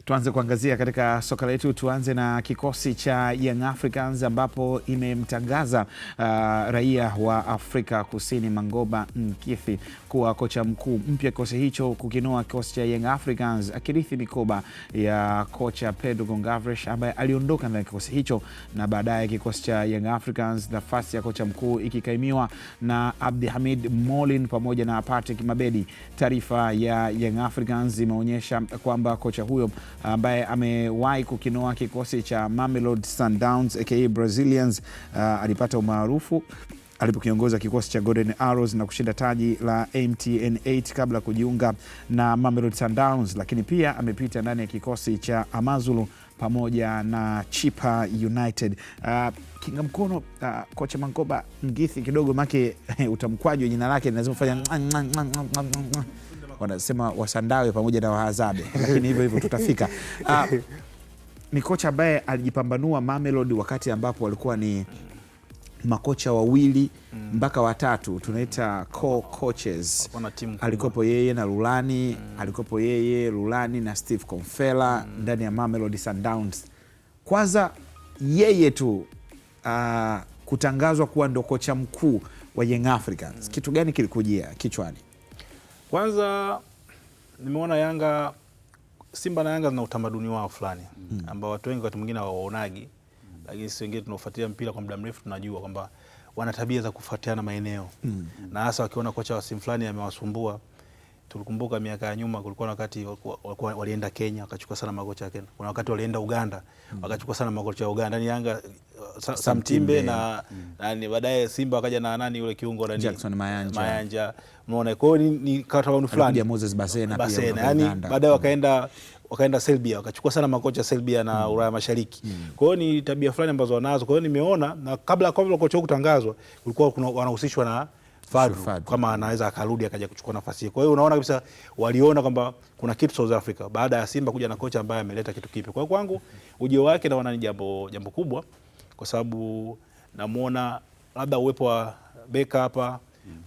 Tuanze kuangazia katika soka letu. Tuanze na kikosi cha Young Africans ambapo imemtangaza raia wa Afrika Kusini Mangoba Mkithi kuwa kocha mkuu mpya. Kikosi hicho kukinoa kikosi cha Young Africans akirithi mikoba ya kocha Pedro Goncalves ambaye aliondoka ndani ya kikosi hicho, na baadaye kikosi cha Young Africans nafasi ya kocha mkuu ikikaimiwa na Abdihamid Molin pamoja na Patrick Mabedi. Taarifa ya Young Africans imeonyesha kwamba kocha huyo ambaye amewahi kukinoa kikosi cha Mamelodi Sundowns aka Brazilians alipata umaarufu alipokiongoza kikosi cha Golden Arrows na kushinda taji la MTN 8 kabla kujiunga na Mamelodi Sundowns, lakini pia amepita ndani ya kikosi cha Amazulu pamoja na Chippa United. Kinga mkono kocha Mangoba Mkithi kidogo make utamkwaji jina lake lazima kufanya wanasema wasandawe pamoja na wahazabe lakini hivyo hivyo tutafika. Ni kocha ambaye alijipambanua Mamelodi wakati ambapo walikuwa ni makocha wawili mpaka watatu, tunaita co-coaches. Alikopo yeye na Lulani, alikopo yeye Lulani na Steve Komfela ndani ya Mamelodi Sundowns. Kwanza yeye tu kutangazwa kuwa ndo kocha mkuu wa Young Africans, kitu gani kilikujia kichwani? Kwanza nimeona Simba na Yanga zina utamaduni wao fulani ambao watu wengi wakati mwingine hawaonagi, lakini sisi wengine tunafuatia mpira kwa muda mrefu tunajua kwamba wana tabia za kufuatiana maeneo na hasa wakiona kocha wa simu fulani amewasumbua. Tulikumbuka miaka ya nyuma kulikuwa na wakati walienda Kenya wakachukua sana makocha ya Kenya. Kuna wakati walienda Uganda wakachukua sana makocha ya Uganda. Ndani Yanga Samtimbe na baadaye Simba wakaja na nani yule kiungo ndani Jackson Mayanja. Unaona kwa hiyo ni kataunu fulani. Moses Basena pia. Yaani baadaye wakaenda Serbia wakachukua sana makocha Serbia na Ulaya Mashariki. Kwa hiyo ni tabia fulani ambazo wanazo. Kwa hiyo nimeona na kabla kocha huko kutangazwa kulikuwa wanahusishwa na Fadu kama anaweza akarudi akaja kuchukua nafasi hiyo. Kwa hiyo unaona kabisa waliona kwamba kuna kitu South Africa baada ya Simba kuja na kocha ambaye ameleta kitu kipya. Kwa hiyo kwangu ujio wake naona ni jambo kubwa, kwa sababu namuona labda uwepo wa Beka hapa,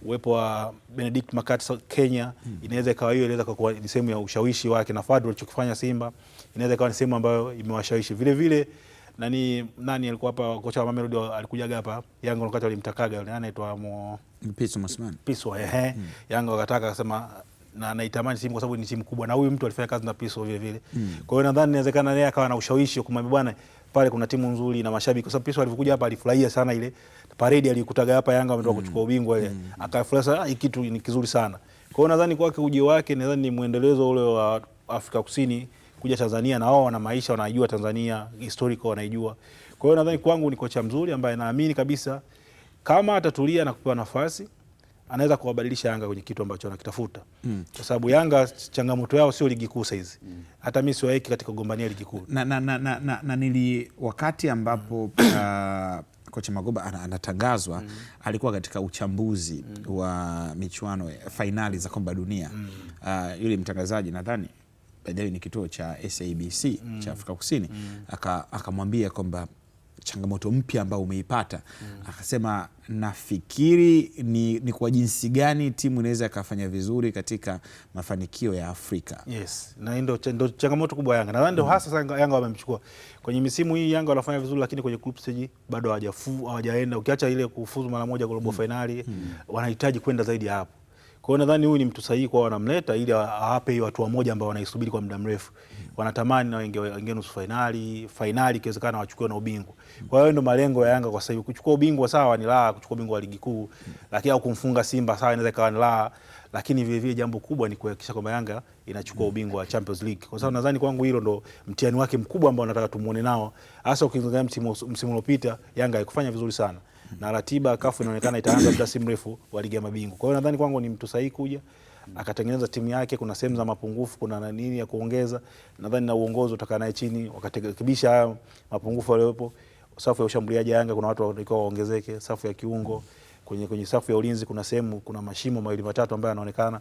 uwepo wa Benedict Makati Kenya, inaweza ikawa hiyo inaweza kuwa ni sehemu ya ushawishi wake, na Fadu alichokifanya Simba inaweza ikawa ni sehemu ambayo imewashawishi. Vile vile nani alikuwa hapa kocha wa Mamelodi alikujaga hapa Yanga wakati walimtakaga yule anaitwa Piso Yanga wakataka akasema na anaitamani Simba kwa sababu ni timu kubwa na huyu mtu alifanya kazi na Piso vile vile. Kwa hiyo nadhani inawezekana yeye akawa na ushawishi kumwambia bwana pale kuna timu nzuri na mashabiki, kwa sababu Piso alivyokuja hapa alifurahia sana ile parade alikutaga hapa Yanga wametoka kuchukua ubingwa ile. Akafurahia sana, hii kitu ni kizuri sana. Kwa hiyo nadhani kwake ujio wake nadhani ni muendelezo ule wa Afrika Kusini kuja Tanzania, na wao wana maisha wanajua Tanzania historical wanaijua. Kwa hiyo nadhani kwangu ni kocha mzuri ambaye naamini kabisa kama atatulia na kupewa nafasi anaweza kuwabadilisha Yanga kwenye kitu ambacho anakitafuta. Kwa sababu Yanga changamoto yao sio ligi kuu saizi. Hata mimi siwaeki katika kugombania ligi kuu. Na nili wakati ambapo kocha Mangoba anatangazwa alikuwa katika uchambuzi wa michuano finali za kombe la dunia. Yule mtangazaji nadhani baadaye ni kituo cha SABC cha Afrika Kusini akamwambia kwamba changamoto mpya ambayo umeipata, akasema nafikiri ni kwa jinsi gani timu inaweza ikafanya vizuri katika mafanikio ya Afrika. Yes, na ndio changamoto kubwa Yanga. Nadhani ndio hasa Yanga wamemchukua. Kwenye misimu hii Yanga wanafanya vizuri, lakini kwenye group stage bado hawajaenda. Ukiacha ile kufuzu mara moja kwa robo finali, wanahitaji kwenda zaidi hapo. Kwa hiyo nadhani huyu ni mtu sahihi kwa wanamleta ili awape watu wa moja ambao wanaisubiri kwa muda mrefu. Wanatamani na wengine nusu finali ikiwezekana wachukue na ubingwa. Kwa hiyo ndio malengo ya Yanga kwa sasa hivi. Kuchukua ubingwa sawa ni raha, kuchukua ubingwa wa ligi kuu, lakini au kumfunga Simba sawa inaweza ikawa ni raha, lakini vile vile jambo kubwa ni kuhakikisha kwamba Yanga inachukua ubingwa wa Champions League. Kwa sababu nadhani kwangu hilo ndo mtihani wake mkubwa ambao nataka tumuone nao. Hasa ukiangalia msimu uliopita Yanga haikufanya vizuri sana. Na ratiba CAF inaonekana itaanza muda si mrefu wa ligi ya mabingwa. Kwa hiyo nadhani kwangu ni mtu sahihi kuja akatengeneza timu yake. Kuna sehemu za mapungufu, kuna nini ya kuongeza. Nadhani na uongozi utakaa naye chini wakarekebisha hayo mapungufu yaliyopo. Safu ya ushambuliaji Yanga kuna watu walikuwa waongezeke, safu ya kiungo, kwenye safu ya ulinzi kuna sehemu kuna mashimo mawili matatu ambayo yanaonekana.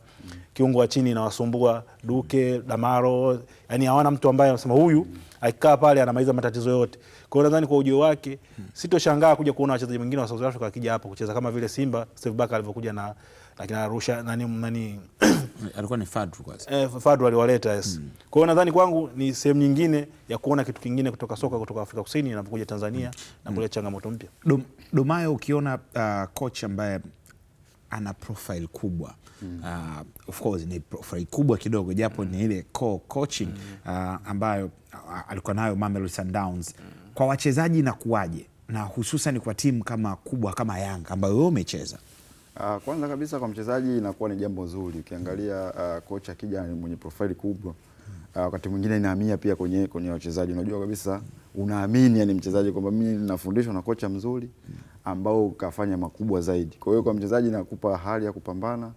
Kiungo wa chini inawasumbua Duke, Damaro, yani hawana mtu ambaye anasema huyu akikaa pale anamaliza matatizo yote. Kwa hiyo nadhani kwa ujio wake sitoshangaa kuja kuona wachezaji wengine wa South Africa wakija hapo kucheza kama vile Simba Steve Barker alivyokuja na lakini Arusha Alikuwa ni Fadru kwanza. Fadru aliwaleta, yes. Kwa hiyo nadhani kwangu ni sehemu nyingine ya kuona kitu kingine kutoka soka kutoka Afrika Kusini inapokuja Tanzania na kuleta changamoto mpya. Domayo, ukiona coach ambaye ana profile kubwa, of course ni profile kubwa kidogo japo ni ile coaching ambayo alikuwa nayo Mamelodi Sundowns, kwa wachezaji inakuwaje, na hususan kwa timu kama kubwa kama Yanga ambayo wewe umecheza? Kwanza kabisa kwa mchezaji inakuwa ni jambo zuri. Ukiangalia coach akija mwenye profile kubwa, wakati mwingine inahamia pia kwenye wachezaji. Unajua kabisa unaamini yani mchezaji kwamba mimi ninafundishwa na kocha mzuri ambao kafanya makubwa zaidi. Kwa hiyo kwa mchezaji nakupa hali ya kupambana.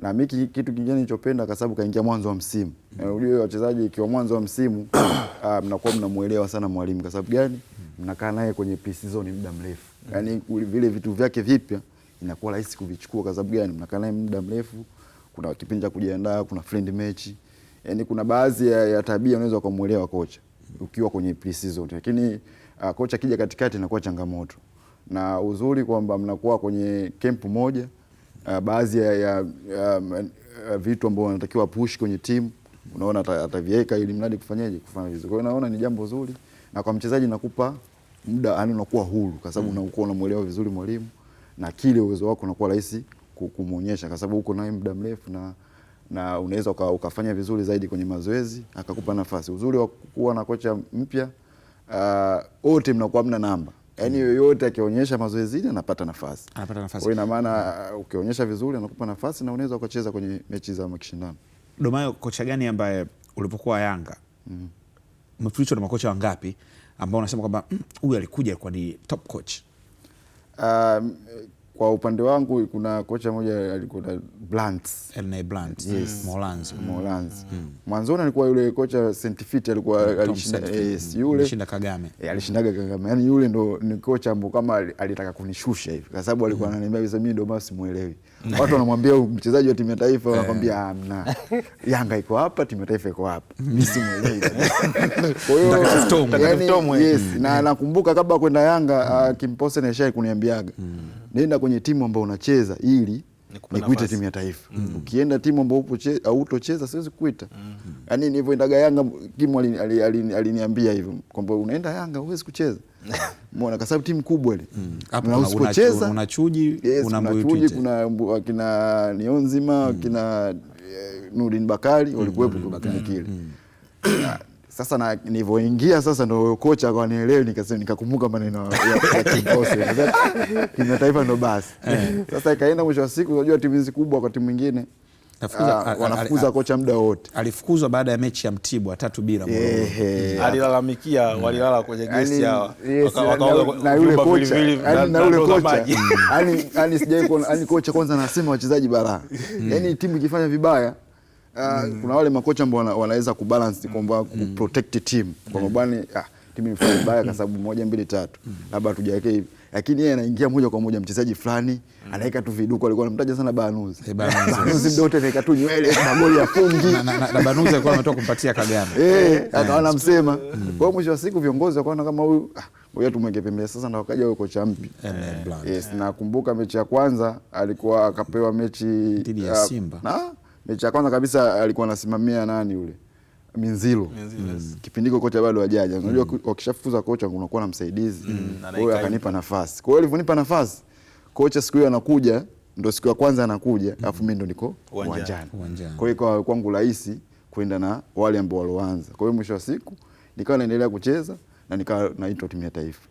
Na mimi kitu kingine nilichopenda kwa sababu kaingia mwanzo wa msimu. Unajua wachezaji ikiwa mwanzo wa msimu mnakuwa mnamuelewa sana mwalimu. Kwa sababu gani? Mnakaa naye kwenye pre-season muda mrefu. Yaani vile vitu vyake vipya inakuwa rahisi kuvichukua. Kwa sababu gani? Mnakaa naye muda mrefu, kuna kipindi cha kujiandaa, kuna friend match. Yaani kuna baadhi ya tabia unaweza kumuelewa kocha ukiwa kwenye pre-season. Lakini kocha akija katikati inakuwa changamoto. Na uzuri kwamba mnakuwa kwenye camp moja, baadhi ya vitu ambavyo wanatakiwa push kwenye timu unaona ataviweka ili mradi kufanya vizuri. Kwa hiyo naona ni jambo zuri, na kwa mchezaji nakupa muda, yani unakuwa huru kwa sababu unakuwa unamuelewa vizuri mwalimu, na kile uwezo wako unakuwa rahisi kumuonyesha kwa sababu uko naye muda mrefu, na unaweza ukafanya vizuri zaidi kwenye mazoezi akakupa nafasi. Uzuri wa kuwa na kocha mpya, wote mnakuwa mna namba. Yaani yoyote akionyesha mazoezi ile anapata nafasi. Kwa hiyo ina maana ukionyesha vizuri anakupa nafasi na unaweza ukacheza kwenye mechi za mashindano. Domayo, kocha gani ambaye ulipokuwa Yanga umefundishwa na makocha wangapi ambao unasema kwamba huyu alikuja kwa ni top coach? Kwa upande wangu kuna kocha mmoja alikuwa Blunt. Elneny Blunt. Yes. Molanzi. Mwanzoni alikuwa yule kocha Saint Fit alikuwa alishinda, yule alishinda Kagame. Alishindaga Kagame. Yaani yule ndo ni kocha ambaye kama alitaka kunishusha hivi kwa sababu alikuwa ananiambia hizo mimi ndo basi simuelewi. Watu wanamwambia mchezaji wa timu ya taifa wanakwambia hamna. Yanga iko hapa, timu ya taifa iko hapa. Mimi simuelewi. Kwa hiyo yes, na nakumbuka kabla kwenda Yanga Kimpose na Shai kuniambiaga nenda kwenye timu ambayo unacheza ili nikuite timu ya taifa. Ukienda timu ambayo hautocheza siwezi kuita. Yaani nilivyoendaga Yanga Kimu aliniambia hivyo kwamba unaenda Yanga huwezi kucheza. Umeona kwa sababu timu kubwa ile. Na usipocheza unachuji, unachuji, kuna kina Nionzima, kina Nurdin Bakari walikuwepo kwenye kile. Sasa na nilivyoingia sasa ndo kocha akanielewa, nikakumbuka maneno ya Kimpose. Timu ya taifa ndo basi. Sasa ikaenda mwisho wa siku, unajua timu hizi kubwa kwa timu nyingine wanafukuza kocha muda wote. Alifukuzwa baada ya mechi ya Mtibwa 3-0. Alilalamikia walilala kwenye guest hawa. Na yule kocha, yani sijaiko, yani kocha kwanza anasema wachezaji balaa. Yani timu ikifanya vibaya kuna wale makocha ambao wanaweza kubalance kwamba kuprotect team kwa bwana timu imefanya vibaya kwa sababu 1 2 3 labda tujaweke hivi, lakini yeye anaingia moja kwa moja mchezaji fulani anaweka tu viduko. Alikuwa anamtaja sana Banuzi. Banuzi ndio wote anaweka tu nywele magoli ya fungi na Banuzi alikuwa ametoka kumpatia Kagame akawa anamsema. Kwa hiyo mwisho wa siku viongozi wakaona kama huyu ngoja tumweke pembeni. Sasa ndo wakaja huyo kocha mpya. Yes, nakumbuka mechi ya kwanza alikuwa akapewa mechi dhidi ya Simba. Mechi ya kwanza kabisa alikuwa anasimamia nani yule? Minzilo. Kipindi kocha bado hajaja. Unajua wakishafukuza kocha unakuwa na msaidizi. Kwa hiyo akanipa nafasi. Kwa hiyo alivyonipa nafasi, kocha siku hiyo anakuja, ndo siku ya kwanza anakuja, alafu mimi ndo niko uwanjani. Kwa hiyo kwangu rahisi kwenda na wale ambao waloanza. Kwa hiyo mwisho wa siku nikawa naendelea kucheza na nikawa naitwa timu ya taifa.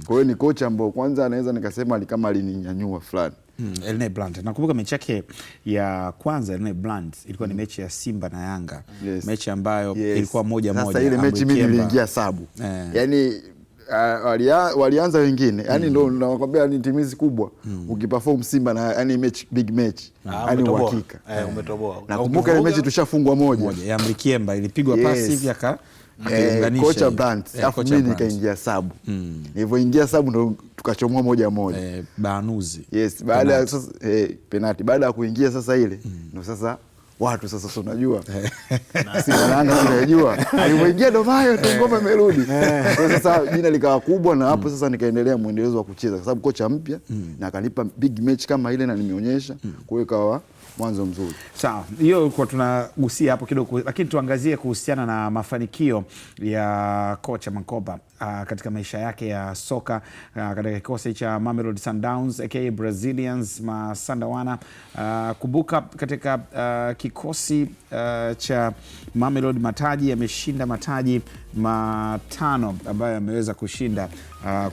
Kwa hiyo ni kocha ambao kwanza anaweza nikasema kama alininyanyua fulani. Elneny Blunt. Nakumbuka mechi yake ya kwanza Elneny Blunt ilikuwa ni mechi ya Simba na Yanga. Mechi ambayo ilikuwa 1-1. Sasa ile mechi mimi niliingia sabu. Yaani walianza wengine. Yaani ndo nakwambia ni timu hizi kubwa. Ukiperform Simba na yani mechi big match. Yaani uhakika. Umetoboa. Nakumbuka ile mechi tushafungwa moja. Ya Mrikiemba ilipigwa pasi hivi kocha Blunt, afu mimi nikaingia sabu. Nilivyoingia sabu ndo tukachomoa 1-1. Banuzi. Yes, baada ya sasa penalty. Baada ya kuingia sasa ile ndo sasa watu sasa unajua. Simba na Yanga unajua. Alipoingia Domayo tu ngoma imerudi. Kwa sasa jina likawa kubwa na hapo sasa nikaendelea muendelezo wa kucheza kwa sababu kocha mpya na akanipa big match kama ile na nimeonyesha. Kwa hiyo ikawa mwanzo mzuri. Sawa, hiyo kwa tunagusia hapo kidogo, lakini tuangazie kuhusiana na mafanikio ya kocha Mankoba katika maisha yake ya soka katika kikosi cha Mamelodi Sundowns aka Brazilians Masandawana. Kumbuka katika kikosi cha Mamelodi mataji, ameshinda mataji 5 ambayo ameweza kushinda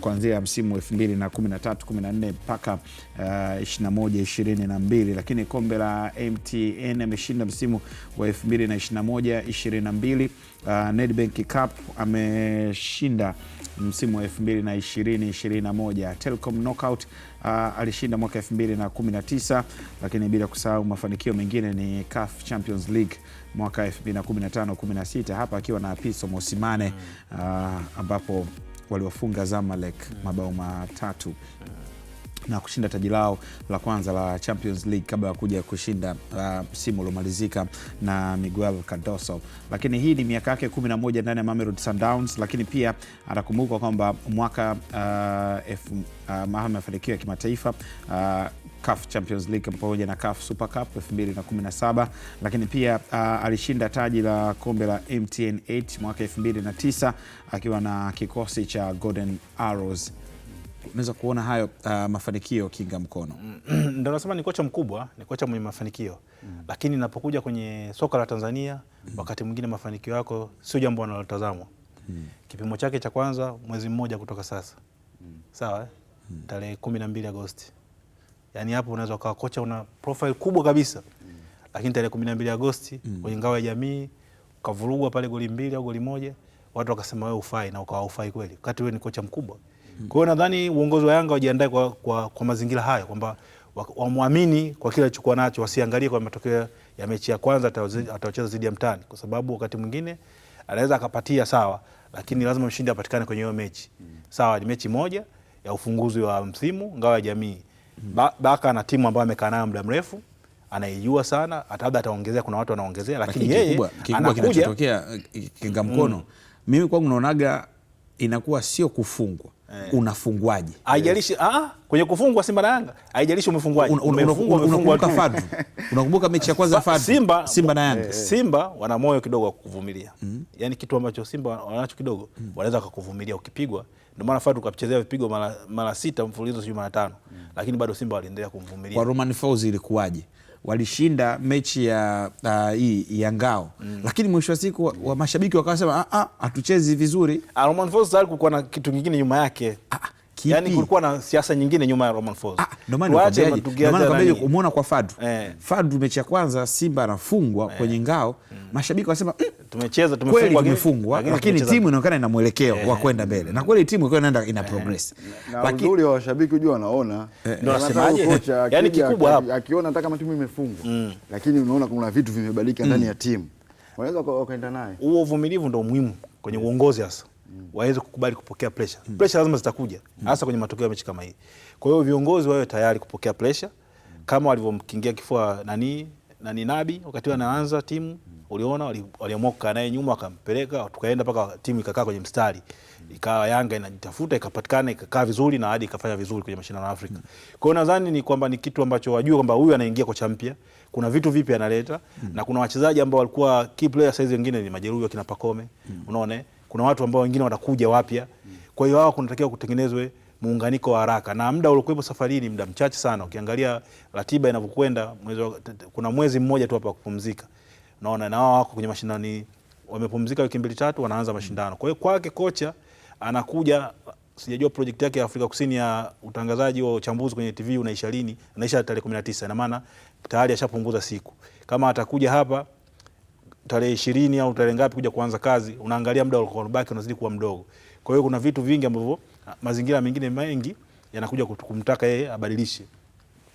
kuanzia msimu 2013-14 mpaka 21-22, lakini kombe la MTN ameshinda msimu wa 2021-22. Nedbank Cup ameshinda msimu wa 2020-21. Telkom Knockout alishinda mwaka 2019, lakini bila kusahau mafanikio mengine ni CAF Champions League mwaka 2015-16, hapa akiwa na Piso Mosimane ambapo waliwafunga Zamalek mabao 3 na kushinda taji lao la kwanza la Champions League kabla ya kuja kushinda msimu uliomalizika na Miguel Cardoso. Lakini hii ni miaka yake 11 ndani ya Mamelodi Sundowns, lakini pia atakumbuka kwamba mwaka mafanikio ya kimataifa CAF Champions League pamoja na CAF Super Cup 2017, lakini pia alishinda taji la kombe la MTN 8 mwaka 2009 akiwa na kikosi cha Golden Arrows. Unaweza kuona hayo mafanikio Kinga Mkono. Ndio nasema ni kocha mkubwa, ni kocha mwenye mafanikio. Lakini inapokuja kwenye soka la Tanzania, wakati mwingine mafanikio yako sio jambo linalotazamwa. Kipimo chake cha kwanza mwezi mmoja kutoka sasa. Sawa? Tarehe 12 Agosti. Yaani hapo unaweza kuwa kocha una profile kubwa kabisa. Lakini tarehe 12 Agosti kwenye ngao ya jamii ukavurugwa pale goli 2 au goli 1, watu wakasema wewe ufai, na ukawa ufai kweli. Wakati wewe ni kocha mkubwa. Kwa hiyo nadhani uongozi wa Yanga wajiandae kwa mazingira hayo, kwamba wamwamini kwa kile alichokuwa nacho, wasiangalie kwa matokeo ya mechi ya kwanza atacheza dhidi ya mtani, kwa sababu wakati mwingine anaweza akapatia sawa, lakini lazima mshindi apatikane kwenye hiyo mechi. Sawa, ni mechi moja ya ufunguzi wa msimu ngao ya jamii. Baka na timu ambayo amekaa nayo muda mrefu, anaijua sana, labda ataongezea, kuna watu wanaongezea, lakini yeye kikubwa kinachotokea Kinga Mkono, mimi kwangu naonaga inakuwa sio kufungwa. Unafungwaje? Haijalishi kwenye kufungwa Simba na Yanga, haijalishi umefungwaje. Unakumbuka Fadlu? Unakumbuka mechi ya kwanza Fadlu Simba na Yanga? Simba wana moyo kidogo wa kuvumilia. Yaani kitu ambacho Simba wanacho kidogo, wanaweza kukuvumilia ukipigwa. Ndio maana Fadlu kapchezea vipigo mara 6 mfululizo, sio mara 5. Lakini bado Simba waliendelea kumvumilia. Kwa Romain Folz ilikuwaje? Walishinda mechi ya hii ya ngao, lakini mwisho wa siku wa mashabiki wakasema hatuchezi vizuri. Romain Folz alikuwa na kitu kingine nyuma yake. Yaani kulikuwa na siasa nyingine nyuma ya Romain Folz. Ndio maana umeona kwa Fadlu. Fadlu mechi ya kwanza Simba anafungwa kwenye ngao, mashabiki wasema tumefungwa, lakini timu inaonekana ina mwelekeo wa kwenda mbele. Na kweli timu inaenda ina progress. Lakini uzuri wa washabiki unajua wanaona. Ndio nasemaje? Yaani kikubwa hapa akiona hata kama timu imefungwa, lakini unaona kuna vitu vimebadilika ndani ya timu, wanaweza wakaenda naye. Huo uvumilivu ndio muhimu kwenye uongozi hasa. Waweze kukubali kupokea pressure. Pressure lazima zitakuja, hasa kwenye matokeo ya mechi kama hii. Kwa hiyo viongozi wawe tayari kupokea pressure, kama walivyomkingia kifua Nabi wakati anaanza timu. Uliona waliamua kukaa naye nyuma, wakampeleka, tukaenda mpaka timu ikakaa kwenye mstari. Ikawa Yanga inajitafuta, ikapatikana, ikakaa vizuri na hadi ikafanya vizuri kwenye mashindano ya Afrika. Kwa hiyo nadhani ni kwamba ni kitu ambacho wajue kwamba huyu anaingia kocha mpya, kuna vitu vipi analeta, na kuna wachezaji ambao walikuwa key players, size wengine ni majeruhi kina Pakome. Unaona? Kuna watu ambao wengine watakuja wapya. Kwa hiyo hao kunatakiwa kutengenezwe muunganiko wa haraka, na muda uliokuwepo safari ni muda mchache sana. Ukiangalia ratiba inavyokwenda, kuna mwezi mmoja tu hapa kupumzika. Unaona, na wao wako kwenye mashindano, wamepumzika wiki 2-3, wanaanza mashindano. Kwa hiyo kwake kocha anakuja, sijajua project yake ya Afrika Kusini ya utangazaji wa uchambuzi kwenye TV unaisha lini? Unaisha tarehe 19. Ina maana tayari ashapunguza siku. Kama atakuja hapa tarehe 20 au tarehe ngapi kuja kuanza kazi, unaangalia muda uliobaki unazidi kuwa mdogo. Kwa hiyo kuna vitu vingi ambavyo mazingira mengine mengi yanakuja kumtaka yeye abadilishe.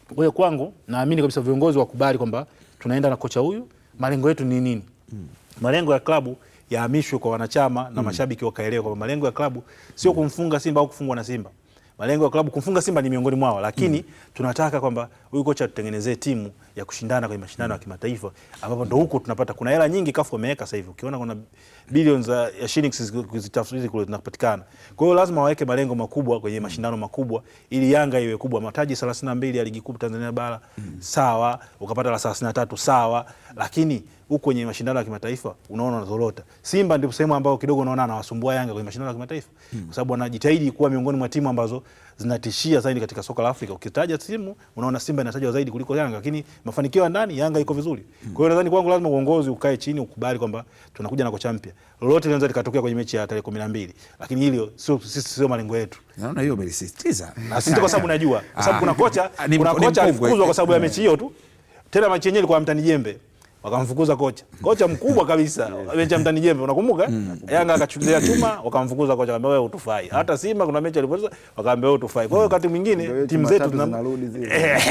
Kwa hiyo kwangu naamini kabisa viongozi wakubali kwamba tunaenda na kocha huyu, malengo yetu ni nini? Malengo ya klabu yahamishwe kwa wanachama na mashabiki wakaelewa kwamba malengo ya klabu sio kumfunga Simba au kufungwa na Simba. Malengo ya klabu kumfunga Simba ni miongoni mwao, lakini tunataka kwamba huyu kocha tutengenezee timu ya kushindana kwenye mashindano ya kimataifa, ambapo ndo huko tunapata kuna hela nyingi CAF wameweka sasa hivi. Ukiona kuna billions ya shillings kuzitafsiri kule zinapatikana. Kwa hiyo lazima waweke malengo makubwa kwenye mashindano makubwa ili Yanga iwe kubwa. Mataji 32 ya ligi kuu Tanzania bara, sawa, ukapata la 33 sawa, lakini huko kwenye mashindano ya kimataifa unaona unazorota. Simba ndipo sehemu ambayo kidogo unaona anawasumbua Yanga kwenye mashindano ya kimataifa, kwa sababu wanajitahidi kuwa miongoni mwa timu ambazo zinatishia zaidi katika soka la Afrika. Ukitaja timu unaona Simba inatajwa zaidi kuliko Yanga, lakini mafanikio ya ndani Yanga iko vizuri. Kwa hiyo nadhani kwangu lazima uongozi ukae chini ukubali kwamba tunakuja na kocha mpya. Lolote linaweza likatokea kwenye mechi ya tarehe 12, lakini hilo sio malengo yetu. Naona hiyo umelisisitiza. Na sisi kwa sababu najua, kwa sababu kuna kocha alifukuzwa kwa sababu ya mechi hiyo tu. Tena mechi yenyewe ilikuwa mtani jembe. Wakamfukuza kocha mkubwa kabisa, mechi ya mtani jembe, unakumbuka? Yanga akachukulia chuma, wakamfukuza kocha, akamwambia wewe utufai. Hata Simba kuna mechi alipocheza wakamwambia wewe utufai. Kwa hiyo wakati mwingine timu zetu tunarudi zile.